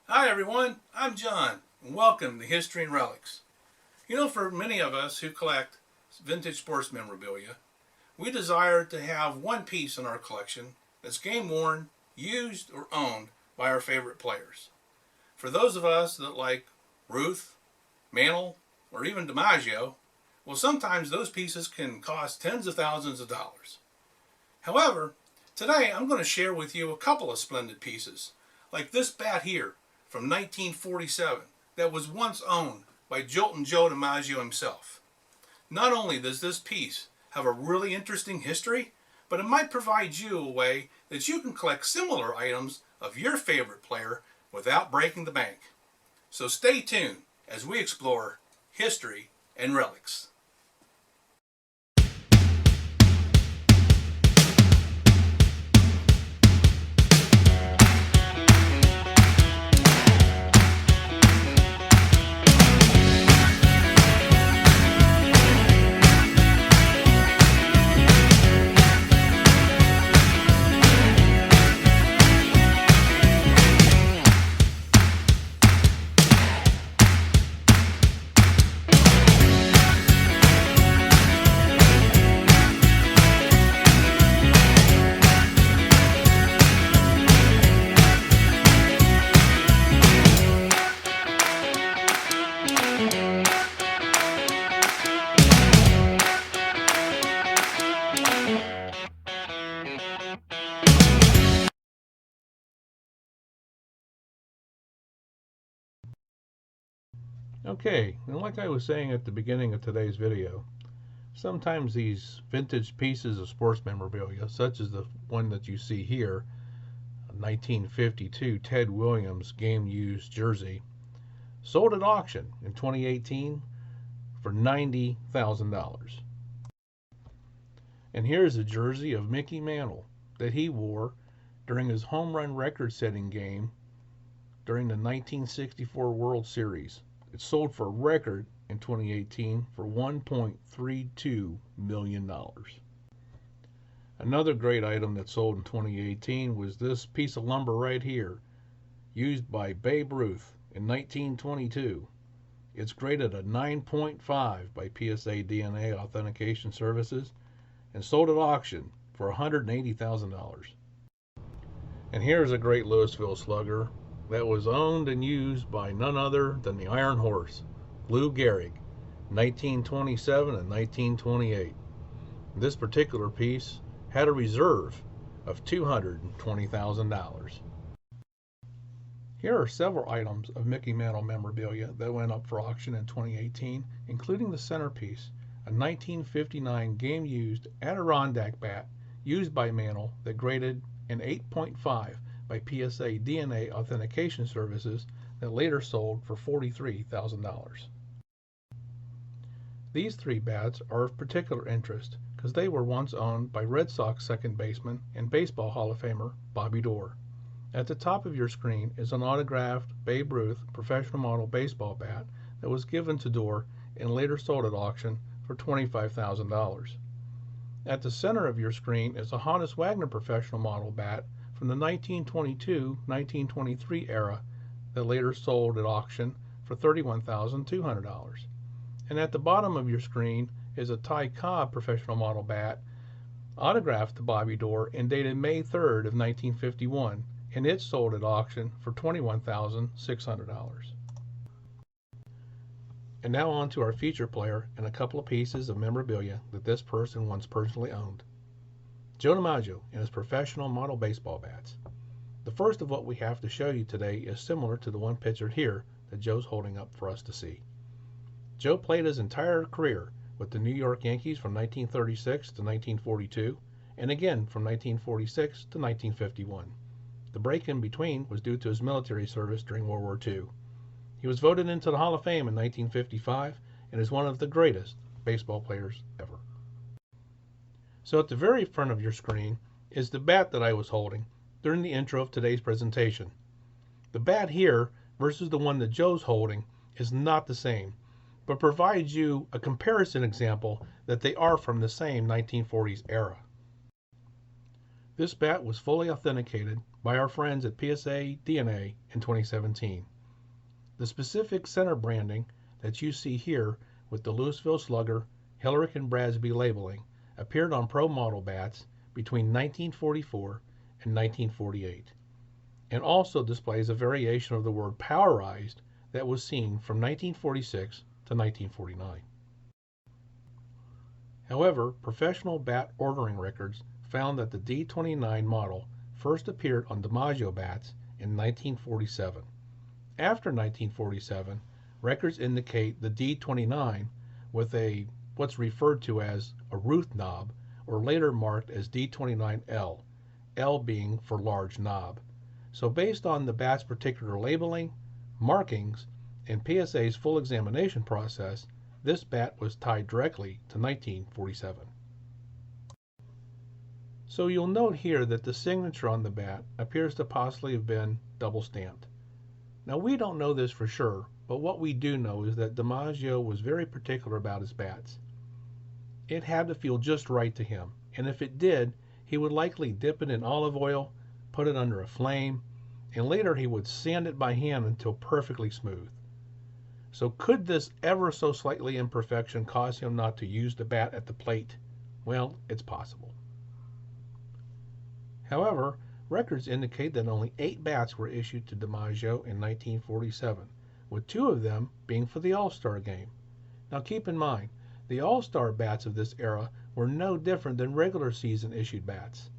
Hi everyone, I'm John, and welcome to History and Relics. You know, for many of us who collect vintage sports memorabilia, we desire to have one piece in our collection that's game worn, used, or owned by our favorite players. For those of us that like Ruth, Mantle, or even DiMaggio, well, sometimes those pieces can cost tens of thousands of dollars. However, today I'm going to share with you a couple of splendid pieces, like this bat here from 1947 that was once owned by Joltin' Joe DiMaggio himself. Not only does this piece have a really interesting history, but it might provide you a way that you can collect similar items of your favorite player without breaking the bank. So stay tuned as we explore history and relics. Okay, and like I was saying at the beginning of today's video, sometimes these vintage pieces of sports memorabilia, such as the one that you see here, a 1952 Ted Williams game-used jersey, sold at auction in 2018 for $90,000. And here's a jersey of Mickey Mantle that he wore during his home run record-setting game during the 1964 World Series. It sold for a record in 2018 for $1.32 million. Another great item that sold in 2018 was this piece of lumber right here, used by Babe Ruth in 1922. It's graded a 9.5 by PSA DNA Authentication Services and sold at auction for $180,000. And here's a great Louisville slugger that was owned and used by none other than the Iron Horse, Lou Gehrig, 1927 and 1928. This particular piece had a reserve of $220,000. Here are several items of Mickey Mantle memorabilia that went up for auction in 2018, including the centerpiece, a 1959 game-used Adirondack bat used by Mantle that graded an 8.5 by PSA DNA Authentication Services that later sold for $43,000. These three bats are of particular interest because they were once owned by Red Sox second baseman and Baseball Hall of Famer Bobby Doerr. At the top of your screen is an autographed Babe Ruth professional model baseball bat that was given to Doerr and later sold at auction for $25,000. At the center of your screen is a Honus Wagner professional model bat from the 1922-1923 era that later sold at auction for $31,200. And at the bottom of your screen is a Ty Cobb professional model bat autographed to Bobby Doerr and dated May 3rd of 1951, and it sold at auction for $21,600. And now on to our feature player and a couple of pieces of memorabilia that this person once personally owned. Joe DiMaggio and his professional model baseball bats. The first of what we have to show you today is similar to the one pictured here that Joe's holding up for us to see. Joe played his entire career with the New York Yankees from 1936 to 1942, and again from 1946 to 1951. The break in between was due to his military service during World War II. He was voted into the Hall of Fame in 1955 and is one of the greatest baseball players ever. So at the very front of your screen is the bat that I was holding during the intro of today's presentation. The bat here versus the one that Joe's holding is not the same, but provides you a comparison example that they are from the same 1940s era. This bat was fully authenticated by our friends at PSA DNA in 2017. The specific center branding that you see here with the Louisville Slugger, Hillerick and Brasby labeling appeared on pro model bats between 1944 and 1948, and also displays a variation of the word powerized that was seen from 1946 to 1949. However, professional bat ordering records found that the D29 model first appeared on DiMaggio bats in 1947. After 1947, records indicate the D29 with what's referred to as a Ruth knob, or later marked as D29L, L being for large knob. So based on the bat's particular labeling, markings, and PSA's full examination process, this bat was tied directly to 1947. So you'll note here that the signature on the bat appears to possibly have been double stamped. Now we don't know this for sure, but what we do know is that DiMaggio was very particular about his bats. It had to feel just right to him, and if it did, he would likely dip it in olive oil, put it under a flame, and later he would sand it by hand until perfectly smooth. So could this ever so slightly imperfection cause him not to use the bat at the plate? Well, it's possible. However, records indicate that only 8 bats were issued to DiMaggio in 1947, with 2 of them being for the All-Star game. Now keep in mind, the All-Star bats of this era were no different than regular season issued bats.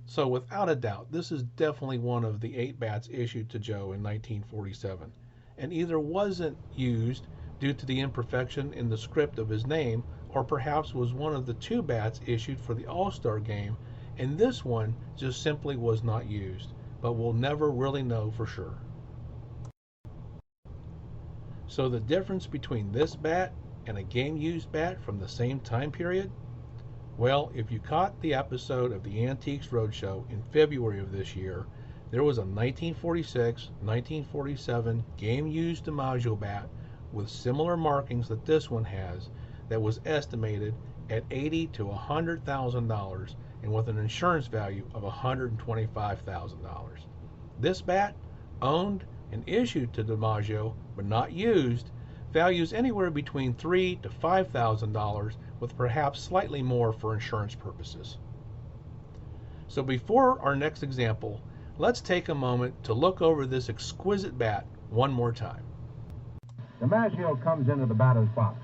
So without a doubt, this is definitely one of the 8 bats issued to Joe in 1947, and either wasn't used due to the imperfection in the script of his name, or perhaps was one of the 2 bats issued for the All-Star game, and this one just simply was not used, but we'll never really know for sure. So the difference between this bat and a game-used bat from the same time period? Well, if you caught the episode of the Antiques Roadshow in February of this year, there was a 1946-1947 game-used DiMaggio bat with similar markings that this one has that was estimated at $80,000 to $100,000 and with an insurance value of $125,000. This bat, owned and issued to DiMaggio but not used, values anywhere between $3,000 to $5,000, with perhaps slightly more for insurance purposes. So before our next example, let's take a moment to look over this exquisite bat one more time. DiMaggio comes into the batter's box.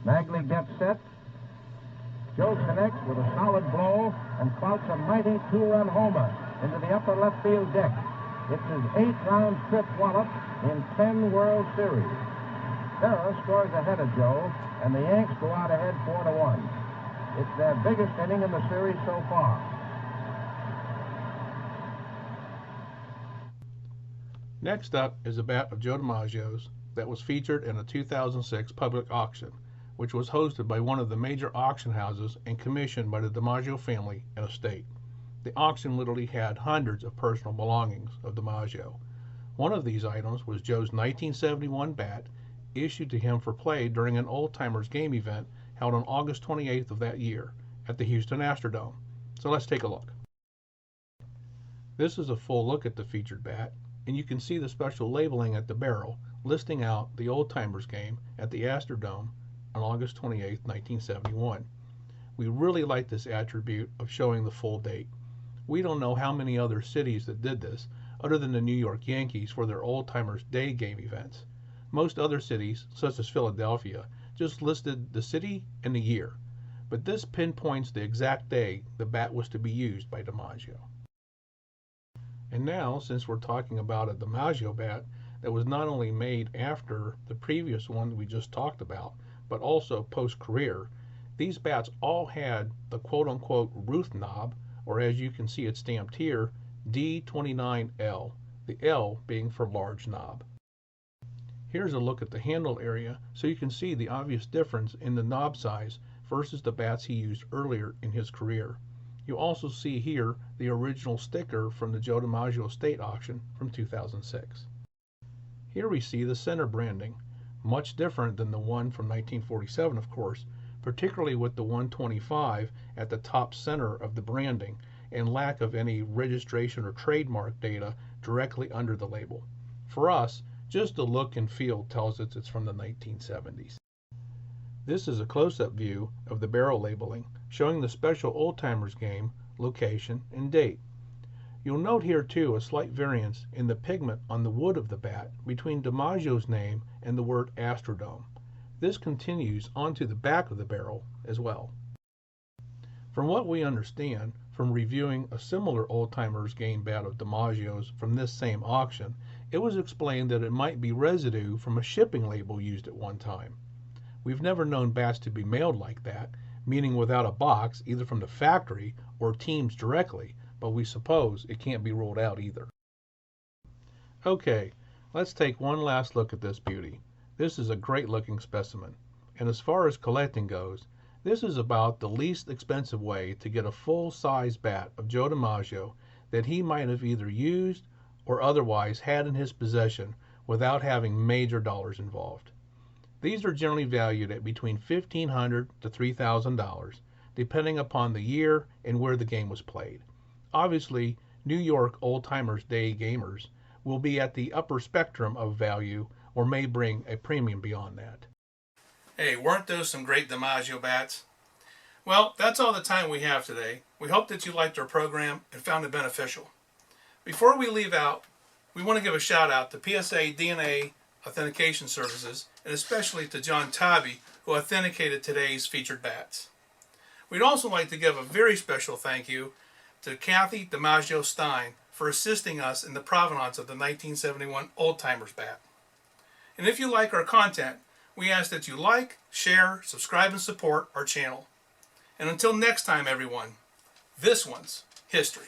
Magley gets set. Joe connects with a solid blow and clouts a mighty 2-run homer into the upper left field deck. It's his 8th-round trip wallop in 10 World Series. Serra scores ahead of Joe, and the Yanks go out ahead 4-1. It's their biggest inning in the series so far. Next up is a bat of Joe DiMaggio's that was featured in a 2006 public auction, which was hosted by one of the major auction houses and commissioned by the DiMaggio family and estate. The auction literally had hundreds of personal belongings of DiMaggio. One of these items was Joe's 1971 bat, issued to him for play during an Old Timers game event held on August 28th of that year at the Houston Astrodome. So let's take a look. This is a full look at the featured bat, and you can see the special labeling at the barrel listing out the Old Timers game at the Astrodome on August 28, 1971. We really like this attribute of showing the full date. We don't know how many other cities that did this, other than the New York Yankees for their Old Timers Day game events. Most other cities, such as Philadelphia, just listed the city and the year, but this pinpoints the exact day the bat was to be used by DiMaggio. And now, since we're talking about a DiMaggio bat that was not only made after the previous one we just talked about, but also post-career, these bats all had the quote-unquote Ruth knob, or as you can see it stamped here, D29L, the L being for large knob. Here's a look at the handle area so you can see the obvious difference in the knob size versus the bats he used earlier in his career. You also see here the original sticker from the Joe DiMaggio estate auction from 2006. Here we see the center branding, much different than the one from 1947, of course, particularly with the 125 at the top center of the branding, and lack of any registration or trademark data directly under the label. For us, just the look and feel tells us it's from the 1970s. This is a close-up view of the barrel labeling, showing the special Old Timers game, location, and date. You'll note here too a slight variance in the pigment on the wood of the bat between DiMaggio's name and the word Astrodome. This continues onto the back of the barrel as well. From what we understand from reviewing a similar Old Timers game bat of DiMaggio's from this same auction, it was explained that it might be residue from a shipping label used at one time. We've never known bats to be mailed like that, meaning without a box either from the factory or teams directly, but we suppose it can't be ruled out either. Okay, let's take one last look at this beauty. This is a great looking specimen, and as far as collecting goes, this is about the least expensive way to get a full-size bat of Joe DiMaggio that he might have either used or otherwise had in his possession without having major dollars involved. These are generally valued at between $1,500 to $3,000, depending upon the year and where the game was played. Obviously, New York Old Timers Day gamers will be at the upper spectrum of value or may bring a premium beyond that. Hey, weren't those some great DiMaggio bats? Well, that's all the time we have today. We hope that you liked our program and found it beneficial. Before we leave out, we want to give a shout out to PSA DNA Authentication Services, and especially to John Tabby, who authenticated today's featured bats. We'd also like to give a very special thank you to Kathy DiMaggio Stein for assisting us in the provenance of the 1971 Old Timers bat. And if you like our content, we ask that you like, share, subscribe, and support our channel. And until next time, everyone, this one's history.